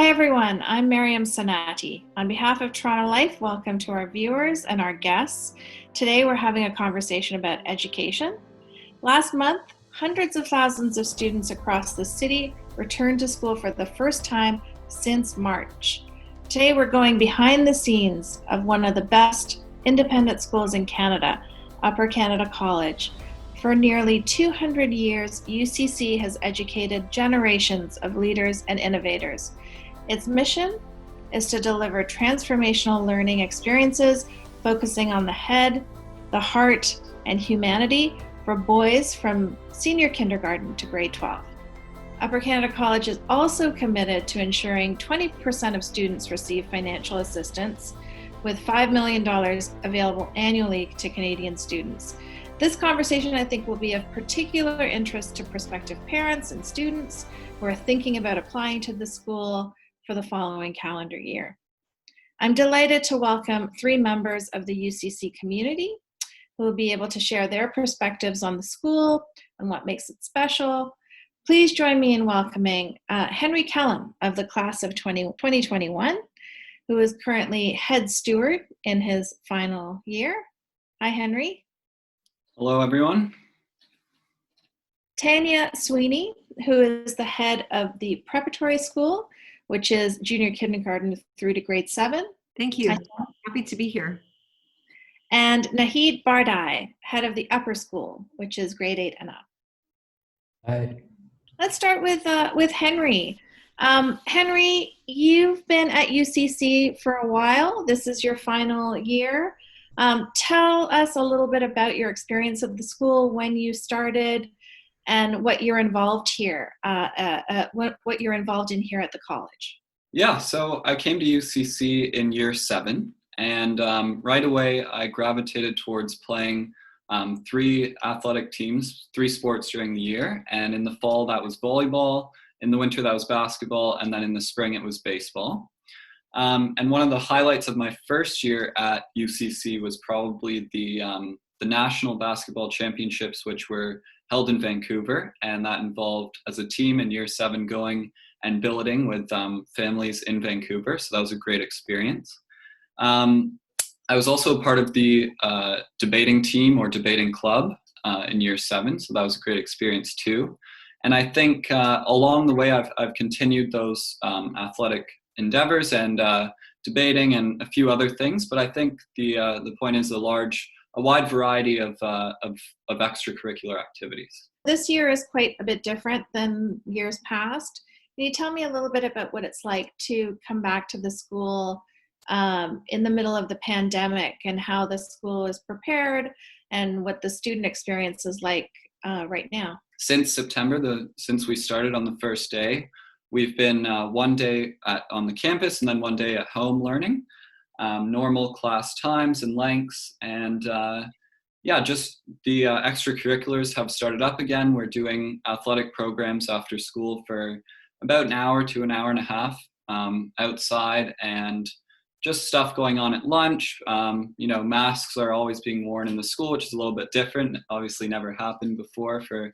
everyone, I'm Miriam Sanati. On behalf of Toronto Life, welcome to our viewers and our guests. Today we're having a conversation about education. Last month, hundreds of thousands of students across the city returned to school for the first time since March. Today we're going behind the scenes of one of the best independent schools in Canada, Upper Canada College. For nearly 200 years, UCC has educated generations of leaders and innovators. Its mission is to deliver transformational learning experiences focusing on the head, the heart, and humanity for boys from senior kindergarten to grade 12. Upper Canada College is also committed to ensuring 20% of students receive financial assistance, with $5 million available annually to Canadian students. This conversation, I think, will be of particular interest to prospective parents and students who are thinking about applying to the school for the following calendar year. I'm delighted to welcome three members of the UCC community who will be able to share their perspectives on the school and what makes it special. Please join me in welcoming Henry Kellum of the class of 2021, who is currently head steward in his final year. Hi, Henry. Hello, everyone. Tanya Sweeney, who is the head of the preparatory school, which is junior kindergarten through to grade 7. Thank you. Happy to be here. And Nahid Bardai, head of the upper school, which is grade 8 and up. Hi. Let's start with Henry. Henry, you've been at UCC for a while. This is your final year. Tell us a little bit about your experience of the school, when you started, and what you're involved here, what you're involved in here at the college. Yeah, so I came to UCC in year 7, and right away I gravitated towards playing 3 athletic teams, 3 sports during the year, and in the fall that was volleyball, in the winter that was basketball, and then in the spring it was baseball. And one of the highlights of my first year at UCC was probably the National Basketball Championships, which were held in Vancouver, and that involved, as a team in year 7, going and billeting with families in Vancouver, so that was a great experience. I was also part of the debating team or debating club in year 7, so that was a great experience too. And I think along the way I've continued those athletic endeavors and debating and a few other things, but I think the point is a wide variety of extracurricular activities. This year is quite a bit different than years past. Can you tell me a little bit about what it's like to come back to the school in the middle of the pandemic, and how the school is prepared and what the student experience is like right now? Since September, since we started on the first day, we've been one day on the campus and then one day at home learning, normal class times and lengths, and just the extracurriculars have started up again. We're doing athletic programs after school for about an hour to an hour and a half outside, and just stuff going on at lunch. Masks are always being worn in the school, which is a little bit different. It obviously never happened before for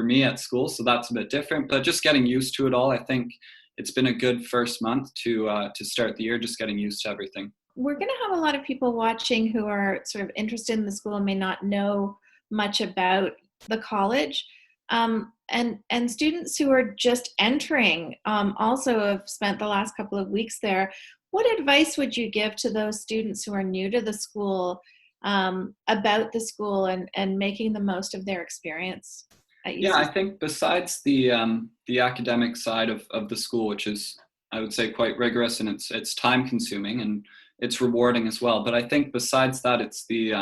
me at school, so that's a bit different, but just getting used to it all. I think it's been a good first month to start the year, just getting used to everything. We're going to have a lot of people watching who are sort of interested in the school and may not know much about the college, and students who are just entering also have spent the last couple of weeks there. What advice would you give to those students who are new to the school about the school and making the most of their experience at UCC? Yeah, I think besides the academic side of the school, which is, I would say, quite rigorous, and it's time consuming and it's rewarding as well. But I think besides that, it's the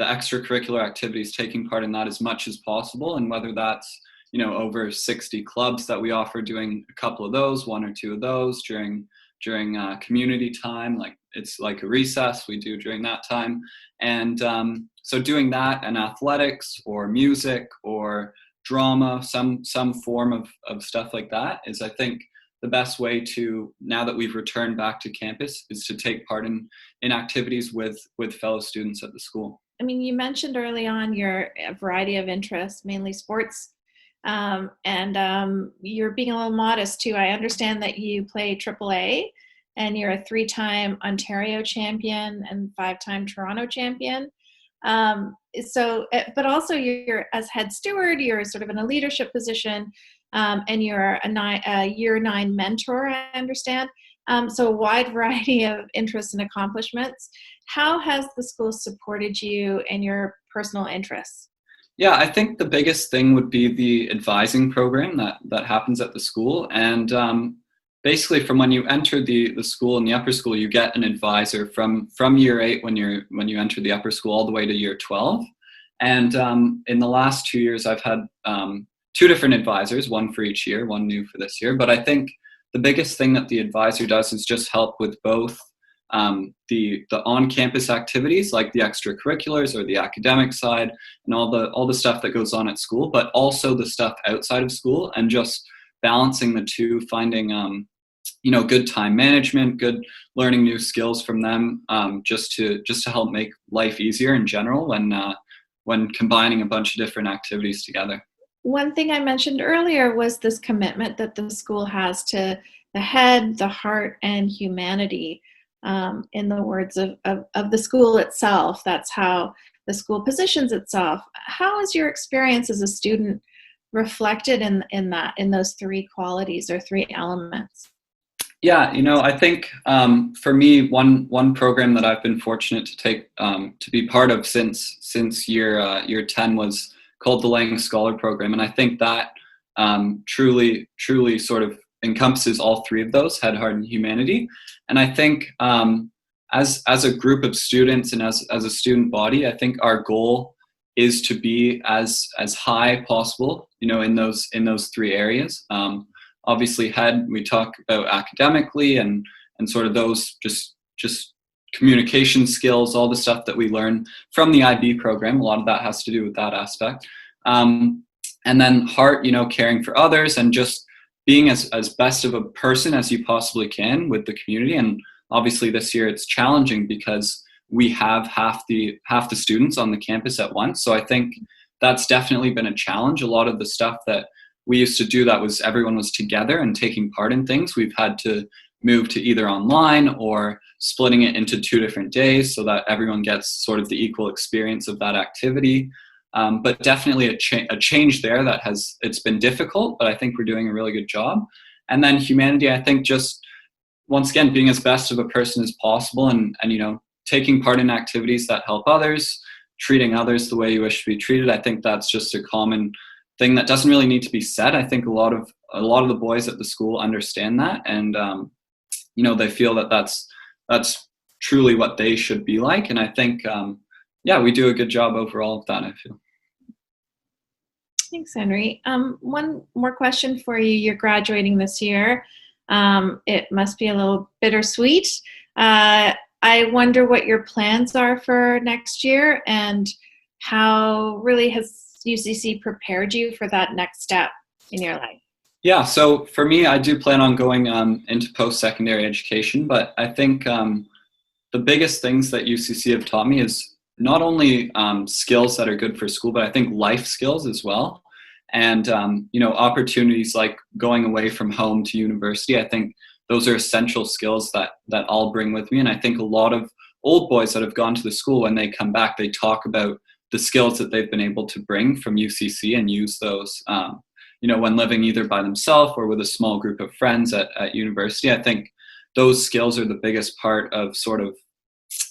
extracurricular activities, taking part in that as much as possible, and whether that's over 60 clubs that we offer, doing a couple of those, 1 or 2 of those during community time, like it's like a recess we do during that time. And so doing that, and athletics or music or drama, some form of stuff like that is, I think, the best way to, now that we've returned back to campus, is to take part in activities with fellow students at the school. I mean, you mentioned early on your variety of interests, mainly sports And you're being a little modest too. I understand that you play AAA and you're a 3-time Ontario champion and 5-time Toronto champion. But also you're as head steward, you're sort of in a leadership position, and you're a year 9 mentor, I understand. So a wide variety of interests and accomplishments. How has the school supported you in your personal interests? Yeah, I think the biggest thing would be the advising program that happens at the school. And basically, from when you enter the school in the upper school, you get an advisor from year 8 when you enter the upper school all the way to year 12. And in the last 2 years, I've had 2 different advisors, one for each year, one new for this year. But I think the biggest thing that the advisor does is just help with both the on-campus activities like the extracurriculars or the academic side and all the stuff that goes on at school, but also the stuff outside of school, and just balancing the two, finding good time management, good learning new skills from them, just to help make life easier in general when combining a bunch of different activities together. One thing I mentioned earlier was this commitment that the school has to the head, the heart, and humanity. In the words of the school itself, that's how the school positions itself. How is your experience as a student reflected in those 3 qualities or 3 elements? Yeah, I think for me, one program that I've been fortunate to take to be part of since year 10 was called the Lang Scholar Program, and I think that truly sort of encompasses all 3 of those: head, heart, and humanity. And I think as a group of students and as a student body, I think our goal is to be as high possible, in those 3 areas. Obviously, head, we talk about academically and sort of those just communication skills, all the stuff that we learn from the IB program. A lot of that has to do with that aspect. And then heart, caring for others and just being as best of a person as you possibly can with the community. And obviously this year it's challenging because we have half the students on the campus at once. So I think that's definitely been a challenge. A lot of the stuff that we used to do that was everyone was together and taking part in things, we've had to move to either online or splitting it into 2 different days so that everyone gets sort of the equal experience of that activity. But definitely a change there it's been difficult, but I think we're doing a really good job. And then humanity, I think just once again, being as best of a person as possible and taking part in activities that help others, treating others the way you wish to be treated. I think that's just a common thing that doesn't really need to be said. I think a lot of the boys at the school understand that, and they feel that that's truly what they should be like. And I think we do a good job overall of that, I feel. Thanks, Henry. One more question for you. You're graduating this year. It must be a little bittersweet. I wonder what your plans are for next year and how really has UCC prepared you for that next step in your life? Yeah, so for me, I do plan on going into post-secondary education, but I think the biggest things that UCC have taught me is not only skills that are good for school, but I think life skills as well. And, opportunities like going away from home to university, I think those are essential skills that I'll bring with me. And I think a lot of old boys that have gone to the school, when they come back, they talk about the skills that they've been able to bring from UCC and use those, when living either by themselves or with a small group of friends at university. I think those skills are the biggest part of sort of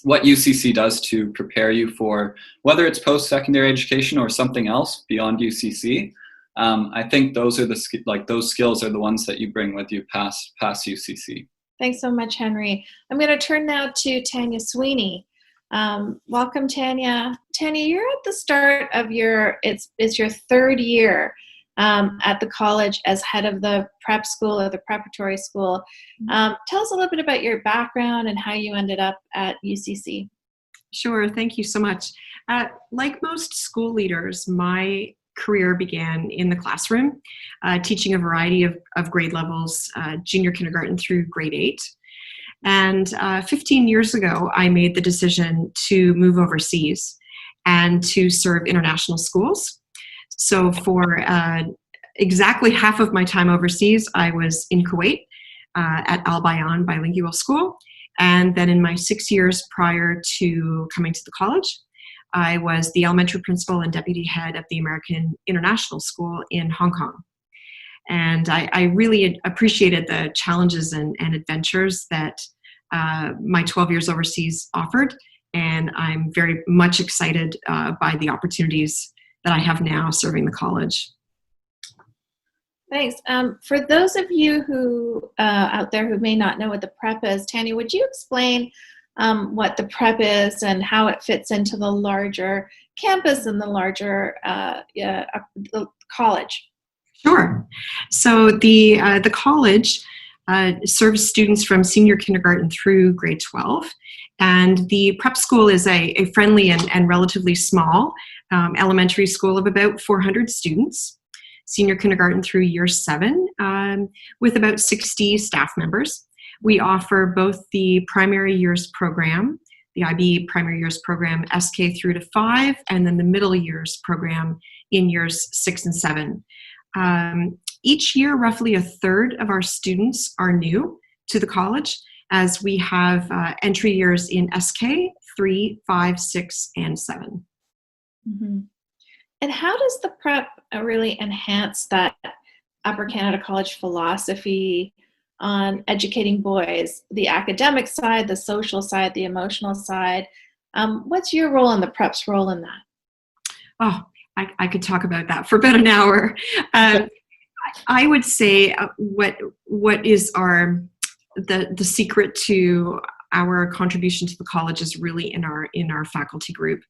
what UCC does to prepare you for whether it's post-secondary education or something else beyond UCC. I think those are those skills are the ones that you bring with you past UCC. Thanks so much, Henry. I'm going to turn now to Tanya Sweeney. Welcome, Tanya. Tanya, you're at the start of it's your 3rd year at the college as head of the prep school or the preparatory school. Tell us a little bit about your background and how you ended up at UCC. Sure, thank you so much. Like most school leaders, my career began in the classroom, teaching a variety of grade levels, junior kindergarten through grade 8. And 15 years ago, I made the decision to move overseas and to serve international schools. So for exactly half of my time overseas, I was in Kuwait at Al Bayan Bilingual School. And then in my 6 years prior to coming to the college, I was the elementary principal and deputy head of the American International School in Hong Kong. And I really appreciated the challenges and adventures that my 12 years overseas offered. And I'm very much excited by the opportunities that I have now serving the college. Thanks. For those of you who out there who may not know what the prep is, Tanya, would you explain what the prep is and how it fits into the larger campus and the larger the college? Sure. So the college serves students from senior kindergarten through grade 12. And the prep school is a friendly and relatively small elementary school of about 400 students, senior kindergarten through year 7, with about 60 staff members. We offer both the primary years program, the IB primary years program, SK through to 5, and then the middle years program in years 6 and 7. Each year, roughly a third of our students are new to the college, as we have entry years in SK, 3, 5, 6, and 7. Mm-hmm. And how does the prep really enhance that Upper Canada College philosophy on educating boys, the academic side, the social side, the emotional side? What's your role and the prep's role in that? Oh, I could talk about that for about an hour. I would say what is the secret to our contribution to the college is really in our faculty group.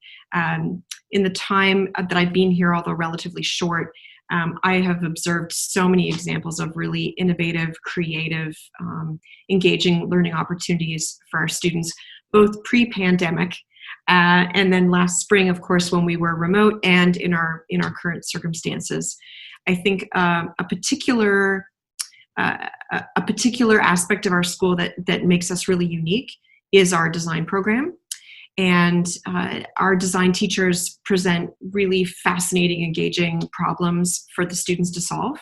In the time that I've been here, although relatively short, I have observed so many examples of really innovative, creative, engaging learning opportunities for our students, both pre-pandemic and then last spring, of course, when we were remote, and in our current circumstances. I think a particular aspect of our school that makes us really unique is our design program. And our design teachers present really fascinating, engaging problems for the students to solve.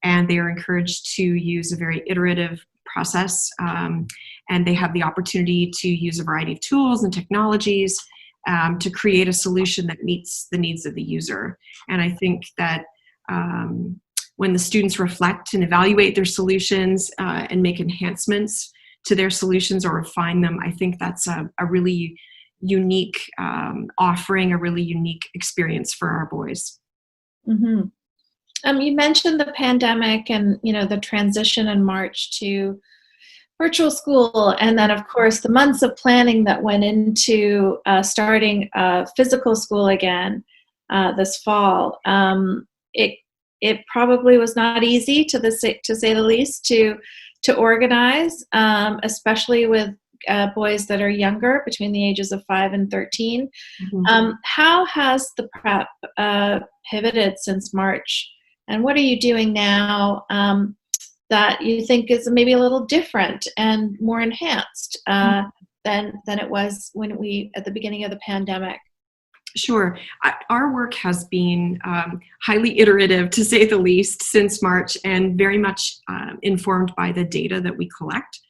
And they are encouraged to use a very iterative process. And they have the opportunity to use a variety of tools and technologies to create a solution that meets the needs of the user. And I think that when the students reflect and evaluate their solutions and make enhancements to their solutions or refine them, I think that's a really unique offering, a really unique experience for our boys. Mm-hmm. You mentioned the pandemic and the transition in March to virtual school, and then of course the months of planning that went into starting physical school again this fall. It probably was not easy to say the least to organize, especially with boys that are younger, between the ages of 5 and 13. Mm-hmm. How has the prep pivoted since March, and what are you doing now that you think is maybe a little different and more enhanced than it was when at the beginning of the pandemic? Sure. Our work has been highly iterative, to say the least, since March, and very much informed by the data that we collect.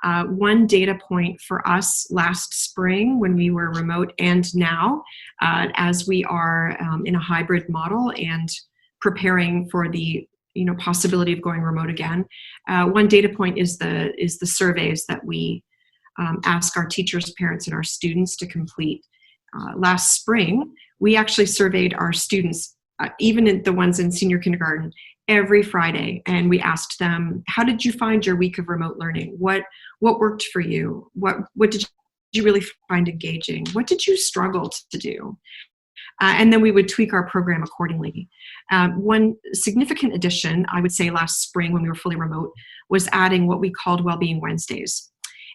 One data point for us last spring when we were remote, and now as we are in a hybrid model and preparing for the possibility of going remote again, one data point is the surveys that we ask our teachers, parents, and our students to complete. Last spring, we actually surveyed our students, even the ones in senior kindergarten, every Friday, and we asked them, how did you find your week of remote learning? What worked for you? What did you really find engaging? What did you struggle to do? And then we would tweak our program accordingly. One significant addition, I would say last spring when we were fully remote, was adding what we called Wellbeing Wednesdays.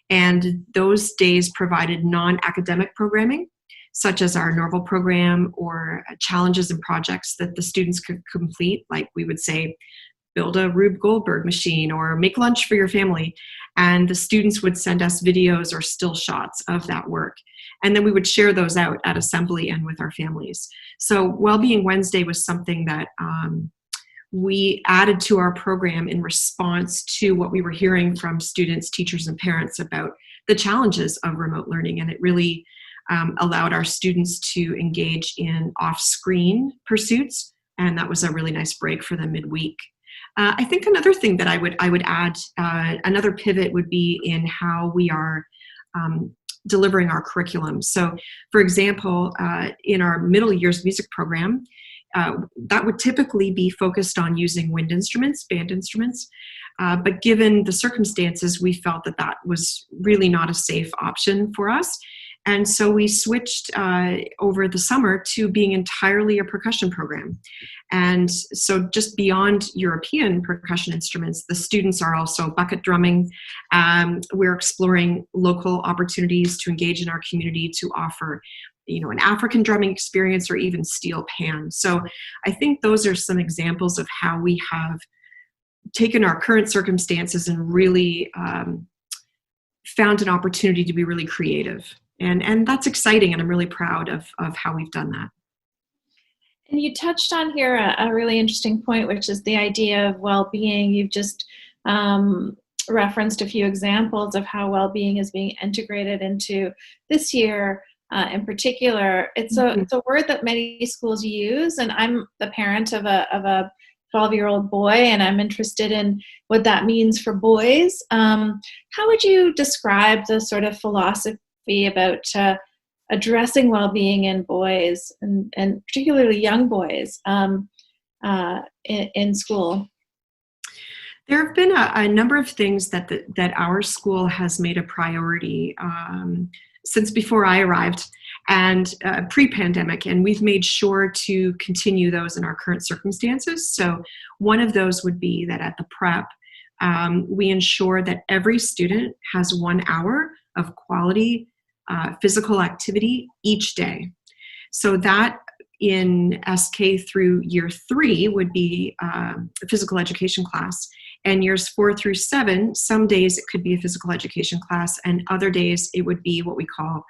And those days provided non-academic programming, such as our Norval program, or challenges and projects that the students could complete, like we would say, build a Rube Goldberg machine or make lunch for your family. And the students would send us videos or still shots of that work. And then we would share those out at assembly and with our families. So Wellbeing Wednesday was something that we added to our program in response to what we were hearing from students, teachers, and parents about the challenges of remote learning. And it really allowed our students to engage in off-screen pursuits, and that was a really nice break for them midweek. I think another thing that I would add, another pivot would be in how we are delivering our curriculum. So, for example, in our middle years music program, that would typically be focused on using wind instruments, band instruments. But given the circumstances, we felt that that was really not a safe option for us. And so we switched over the summer to being entirely a percussion program. And so just beyond European percussion instruments, the students are also bucket drumming. We're exploring local opportunities to engage in our community to offer, an African drumming experience or even steel pan. So I think those are some examples of how we have taken our current circumstances and really found an opportunity to be really creative. And that's exciting, and I'm really proud of how we've done that. And you touched on here a really interesting point, which is the idea of well-being. You've just referenced a few examples of how well-being is being integrated into this year in particular. It's a word that many schools use, and I'm the parent of a 12-year-old boy, and I'm interested in what that means for boys. How would you describe the sort of philosophy about addressing well-being in boys and particularly young boys in school? There have been a number of things that our school has made a priority since before I arrived and pre-pandemic, and we've made sure to continue those in our current circumstances. So one of those would be that at the prep, we ensure that every student has 1 hour of quality physical activity each day. So that in SK through year 3 would be a physical education class. And years 4 through 7, some days it could be a physical education class, and other days it would be what we call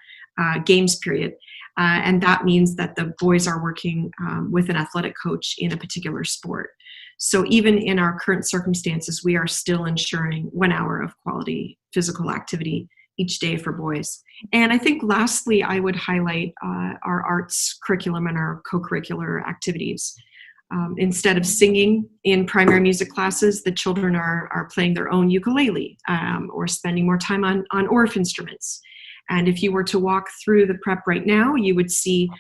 games period. And that means that the boys are working with an athletic coach in a particular sport. So even in our current circumstances, we are still ensuring 1 hour of quality physical activity each day for boys. And I think lastly, I would highlight our arts curriculum and our co-curricular activities. Instead of singing in primary music classes, the children are playing their own ukulele or spending more time on ORF instruments. And if you were to walk through the prep right now, you would see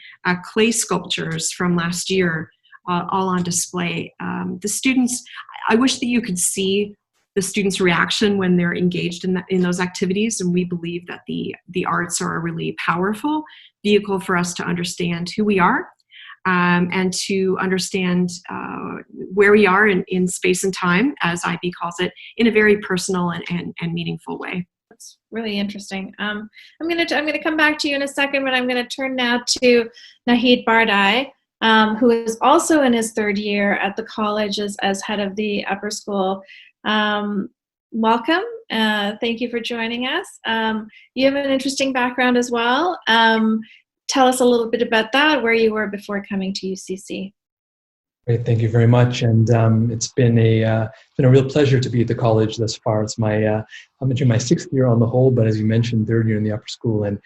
clay sculptures from last year all on display. The students, I wish that you could see the students' reaction when they're engaged in those activities, and we believe that the arts are a really powerful vehicle for us to understand who we are and to understand where we are in space and time, as IB calls it, in a very personal and meaningful way. That's really interesting. I'm gonna come back to you in a second, but I'm gonna turn now to Nahid Bardai, who is also in his 3rd year at the college as head of the upper school. Welcome. Thank you for joining us. You have an interesting background as well. Tell us a little bit about that, where you were before coming to UCC. Great, thank you very much. And it's been a real pleasure to be at the college thus far. It's I'm entering my 6th year on the whole, but as you mentioned, 3rd year in the upper school. And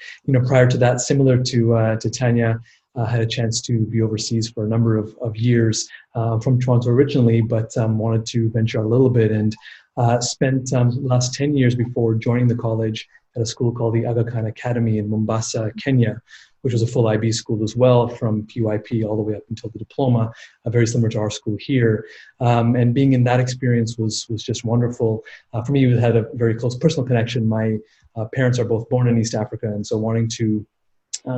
prior to that, similar to Tanya, I had a chance to be overseas for a number of years. From Toronto originally, but wanted to venture out a little bit and spent the last 10 years before joining the college at a school called the Aga Khan Academy in Mombasa, Kenya, which was a full IB school as well, from PYP all the way up until the diploma, very similar to our school here. And being in that experience was just wonderful. For me, we had a very close personal connection. My parents are both born in East Africa, and so wanting to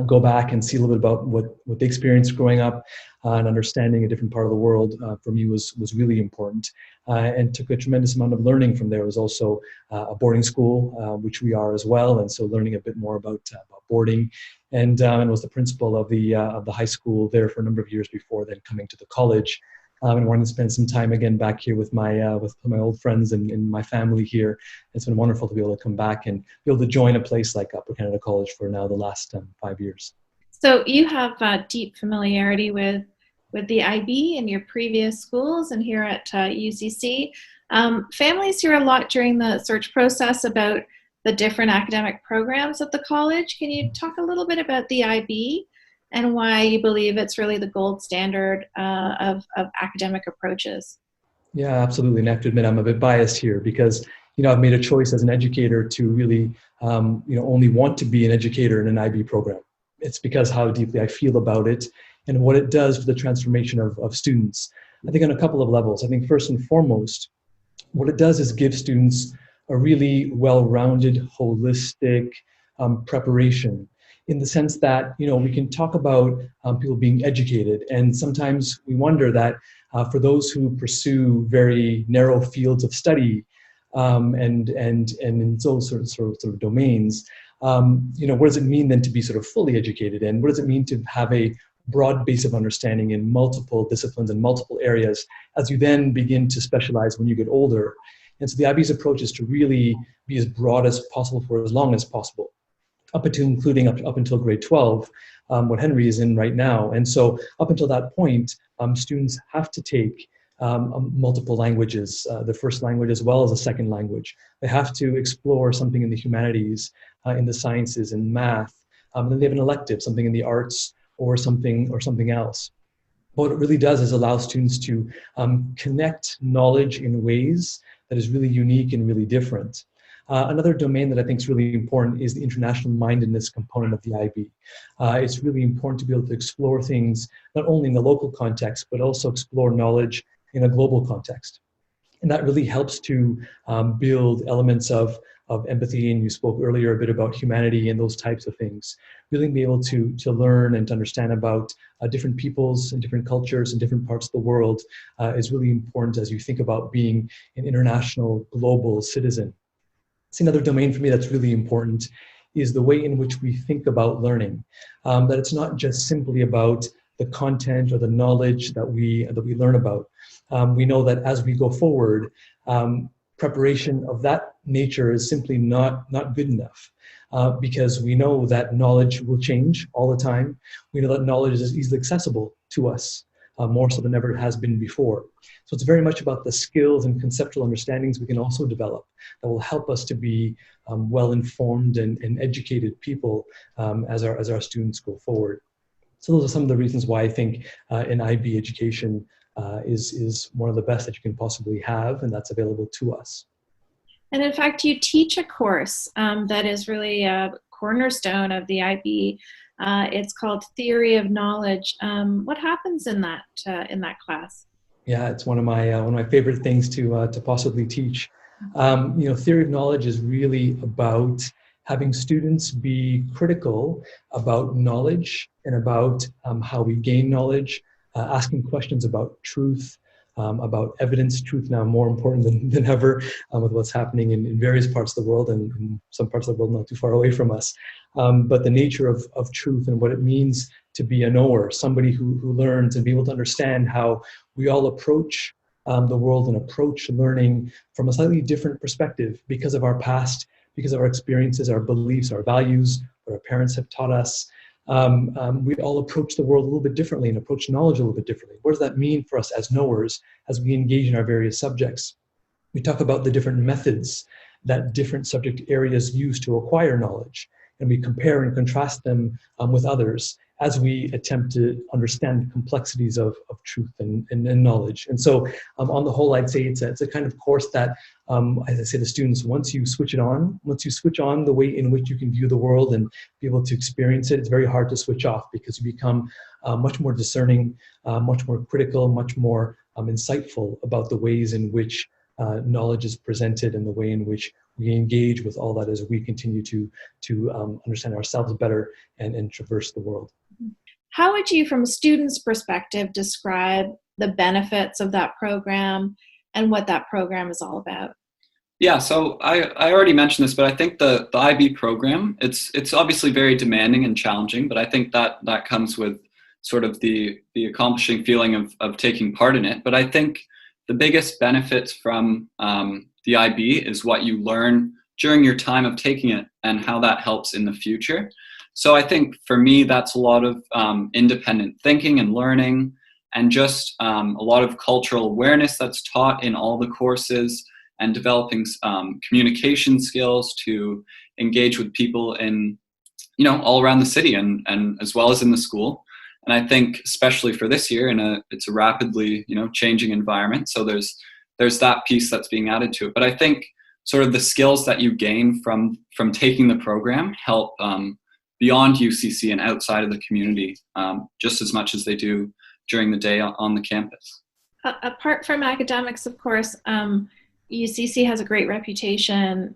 go back and see a little bit about what they experienced growing up and understanding a different part of the world for me was really important, and took a tremendous amount of learning from there. It was also a boarding school, which we are as well, and so learning a bit more about boarding, and was the principal of the high school there for a number of years before then coming to the college. And wanting to spend some time again back here with my old friends and my family here. It's been wonderful to be able to come back and be able to join a place like Upper Canada College for now the last 5 years. So you have deep familiarity with with the IB in your previous schools and here at UCC. Families hear a lot during the search process about the different academic programs at the college. Can you talk a little bit about the IB and why you believe it's really the gold standard of academic approaches? Yeah, absolutely. And I have to admit, I'm a bit biased here because, I've made a choice as an educator to really, only want to be an educator in an IB program. It's because how deeply I feel about it and what it does for the transformation of students. I think on a couple of levels. I think first and foremost, what it does is give students a really well-rounded, holistic preparation in the sense that, we can talk about people being educated. And sometimes we wonder that for those who pursue very narrow fields of study and in those sort of domains, what does it mean then to be sort of fully educated? And what does it mean to have a broad base of understanding in multiple disciplines and multiple areas as you then begin to specialize when you get older? And so the IB's approach is to really be as broad as possible for as long as possible, up until including up until grade 12, what Henry is in right now. And so up until that point, students have to take multiple languages, the first language as well as a second language. They have to explore something in the humanities, in the sciences, in math. And then they have an elective, something in the arts or something else. What it really does is allow students to connect knowledge in ways that is really unique and really different. Another domain that I think is really important is the international mindedness component of the IB. It's really important to be able to explore things not only in the local context, but also explore knowledge in a global context. And that really helps to build elements of empathy, and you spoke earlier a bit about humanity and those types of things. Really be able to learn and to understand about different peoples and different cultures in different parts of the world is really important as you think about being an international global citizen. It's another domain for me that's really important is the way in which we think about learning. That it's not just simply about the content or the knowledge that we learn about. We know that as we go forward, preparation of that nature is simply not good enough because we know that knowledge will change all the time. We know that knowledge is easily accessible to us, more so than ever it has been before. So it's very much about the skills and conceptual understandings we can also develop that will help us to be well-informed and educated people as our students go forward. So those are some of the reasons why I think an IB education is one of the best that you can possibly have, and that's available to us. And in fact, you teach a course that is really a cornerstone of the IB. It's called Theory of Knowledge. What happens in that class? Yeah, it's one of my favorite things to possibly teach. Theory of knowledge is really about having students be critical about knowledge and about how we gain knowledge, asking questions about truth, about evidence, truth now more important than ever with what's happening in various parts of the world and in some parts of the world not too far away from us. But the nature of truth and what it means to be a knower, somebody who learns and be able to understand how we all approach the world and approach learning from a slightly different perspective because of our past, because of our experiences, our beliefs, our values, what our parents have taught us. We all approach the world a little bit differently and approach knowledge a little bit differently. What does that mean for us as knowers as we engage in our various subjects? We talk about the different methods that different subject areas use to acquire knowledge, and we compare and contrast them with others as we attempt to understand the complexities of truth and knowledge. And so on the whole, I'd say it's a kind of course that, as I say to students, once you switch on the way in which you can view the world and be able to experience it, it's very hard to switch off because you become much more discerning, much more critical, much more insightful about the ways in which knowledge is presented and the way in which we engage with all that as we continue to understand ourselves better and traverse the world. How would you, from a student's perspective, describe the benefits of that program and what that program is all about? Yeah, so I already mentioned this, but I think the IB program, it's obviously very demanding and challenging, but I think that comes with sort of the accomplishing feeling of taking part in it. But I think the biggest benefits from the IB is what you learn during your time of taking it and how that helps in the future. So I think for me, that's a lot of independent thinking and learning and just a lot of cultural awareness that's taught in all the courses, and developing communication skills to engage with people in, all around the city, and as well as in the school. And I think especially for this year, it's a rapidly, changing environment. So there's that piece that's being added to it. But I think sort of the skills that you gain from taking the program help beyond UCC and outside of the community just as much as they do during the day on the campus. Apart from academics, of course, UCC has a great reputation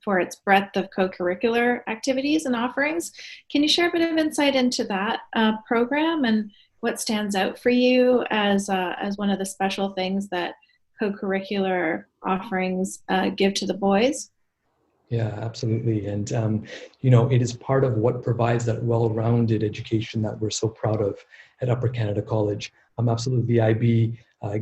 for its breadth of co-curricular activities and offerings. Can you share a bit of insight into that program and what stands out for you as one of the special things that co-curricular offerings give to the boys? Yeah, absolutely. And, it is part of what provides that well-rounded education that we're so proud of at Upper Canada College. Absolutely, the IB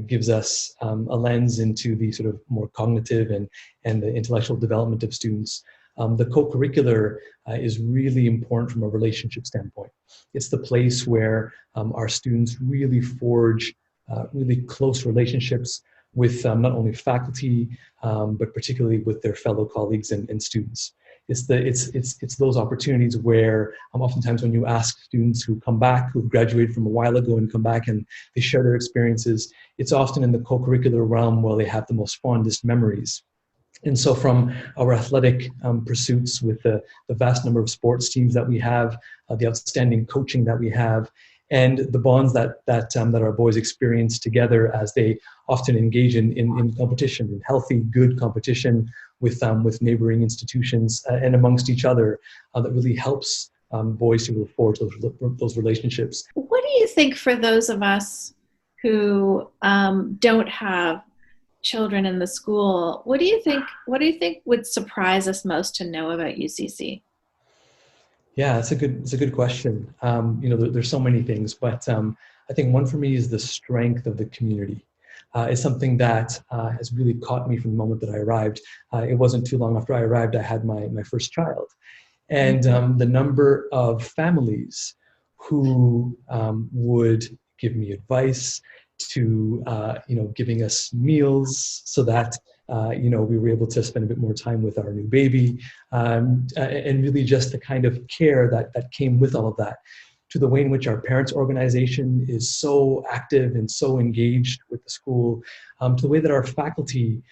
gives us a lens into the sort of more cognitive and the intellectual development of students. The co-curricular is really important from a relationship standpoint. It's the place where our students really forge really close relationships with not only faculty, but particularly with their fellow colleagues and students. It's those opportunities where oftentimes when you ask students who come back, who've graduated from a while ago and come back and they share their experiences, it's often in the co-curricular realm where they have the most fondest memories. And so from our athletic pursuits with the vast number of sports teams that we have, the outstanding coaching that we have, and the bonds that our boys experience together as they often engage in competition, in healthy, good competition with neighboring institutions and amongst each other, that really helps boys to move forward those relationships. What do you think for those of us who don't have children in the school? What do you think would surprise us most to know about UCC? Yeah, it's a good question. There's so many things, but I think one for me is the strength of the community. It's something that has really caught me from the moment that I arrived. It wasn't too long after I arrived, I had my first child. And the number of families who would give me advice, to giving us meals so that we were able to spend a bit more time with our new baby, and really just the kind of care that came with all of that, to the way in which our parents' organization is so active and so engaged with the school, to the way that our faculty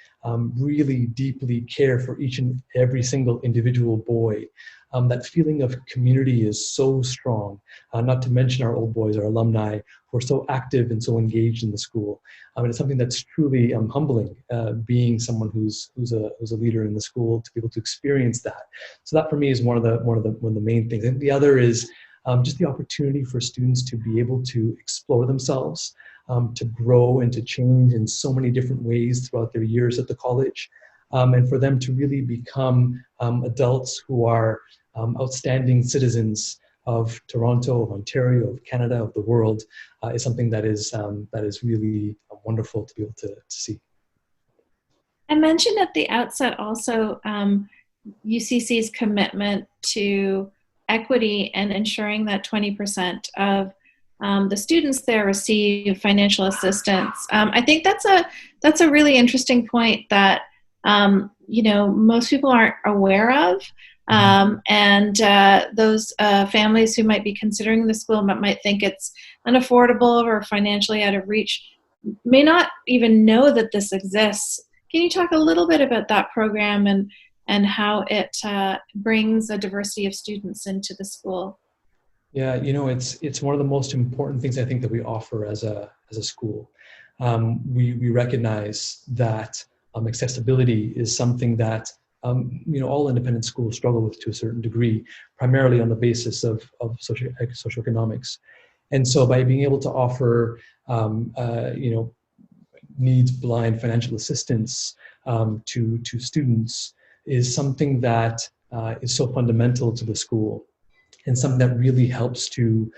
really deeply care for each and every single individual boy. That feeling of community is so strong, not to mention our old boys, our alumni, who are so active and so engaged in the school. And it's something that's truly humbling, being someone who's a leader in the school, to be able to experience that. So that for me is one of the main things. And the other is just the opportunity for students to be able to explore themselves, to grow and to change in so many different ways throughout their years at the college, and for them to really become adults who are outstanding citizens of Toronto, of Ontario, of Canada, of the world, is something that is really wonderful to be able to see. I mentioned at the outset also UCC's commitment to equity and ensuring that 20% of the students there receive financial assistance. I think that's a really interesting point that most people aren't aware of. And those families who might be considering the school but might think it's unaffordable or financially out of reach may not even know that this exists. Can you talk a little bit about that program and how it brings a diversity of students into the school? Yeah, it's one of the most important things I think that we offer as a school. We recognize that accessibility is something that all independent schools struggle with to a certain degree, primarily on the basis of socioeconomics. And so by being able to offer needs blind financial assistance to students is something that is so fundamental to the school, and something that really helps to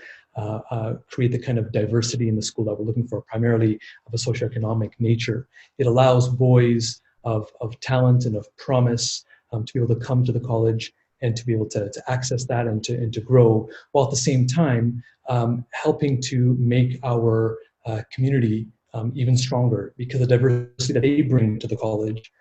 create the kind of diversity in the school that we're looking for, primarily of a socioeconomic nature. It allows boys of talent and of promise to be able to come to the college and to be able to access that and to grow, while at the same time helping to make our community even stronger, because the diversity that they bring to the college,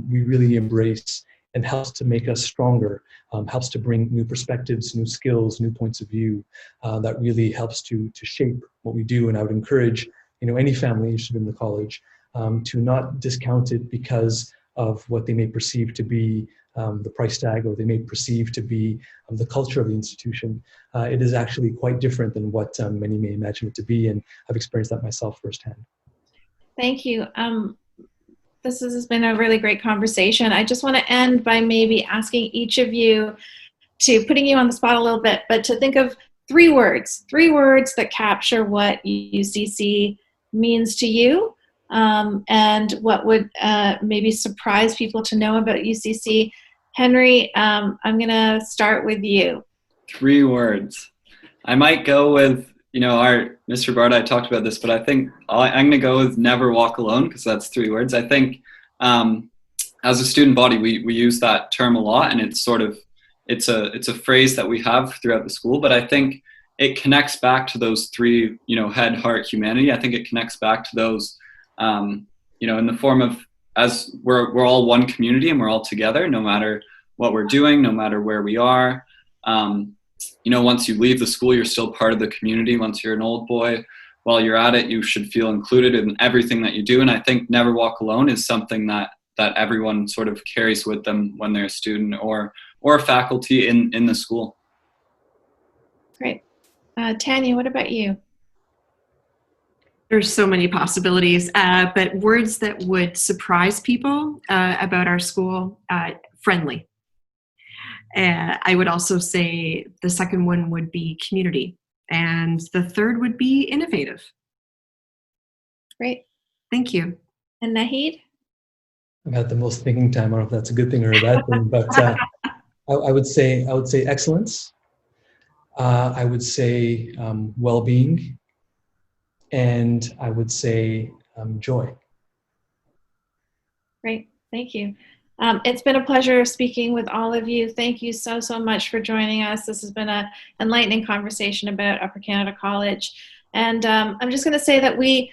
we really embrace, and helps to make us stronger, helps to bring new perspectives, new skills, new points of view, that really helps to shape what we do. And I would encourage, any family interested in the college to not discount it because of what they may perceive to be the price tag, or they may perceive to be the culture of the institution. It is actually quite different than what many may imagine it to be, and I've experienced that myself firsthand. Thank you. This has been a really great conversation. I just want to end by maybe asking each of you, to putting you on the spot a little bit, but to think of three words that capture what UCC means to you, and what would maybe surprise people to know about UCC. Henry, I'm going to start with you. 3 words. I might go with, our Mr. Bard, I talked about this, but I think I'm going to go with never walk alone, because that's 3 words. I think as a student body, we use that term a lot, and it's sort of, it's a phrase that we have throughout the school, but I think it connects back to those 3, head, heart, humanity. I think it connects back to those, in the form of, as we're all one community and we're all together, no matter what we're doing, no matter where we are. Once you leave the school, you're still part of the community. Once you're an old boy, while you're at it, you should feel included in everything that you do. And I think never walk alone is something that everyone sort of carries with them when they're a student or faculty in the school. Great. Tanya, what about you? There's so many possibilities, but words that would surprise people about our school: friendly. I would also say the second one would be community, and the third would be innovative. Great. Thank you. And Nahid? I've had the most thinking time. I don't know if that's a good thing or a bad thing, but I would say excellence. I would say well-being, and I would say joy. Great. Thank you. It's been a pleasure speaking with all of you. Thank you so much for joining us. This has been an enlightening conversation about Upper Canada College. And I'm just going to say that we,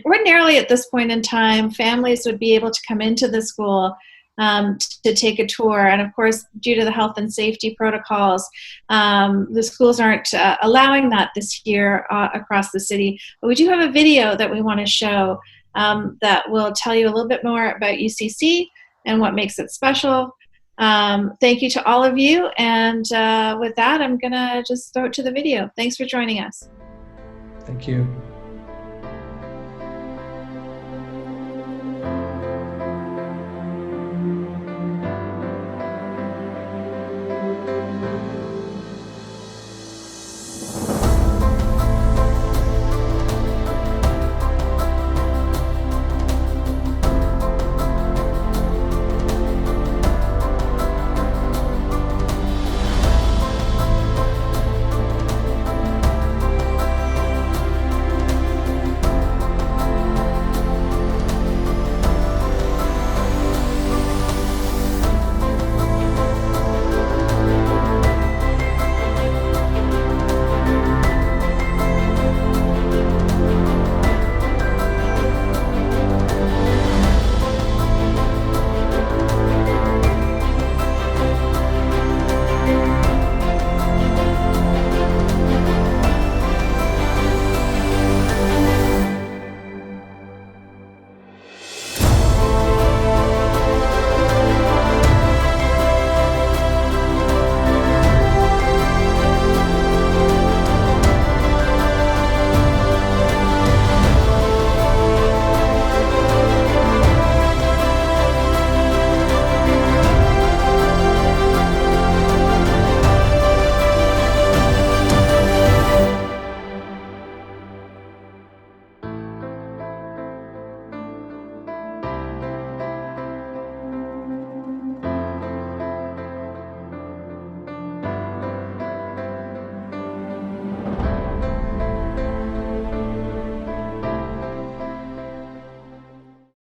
ordinarily at this point in time, families would be able to come into the school to take a tour. And of course, due to the health and safety protocols, the schools aren't allowing that this year across the city. But we do have a video that we want to show that will tell you a little bit more about UCC and what makes it special. Thank you to all of you. And with that, I'm going to just throw it to the video. Thanks for joining us. Thank you.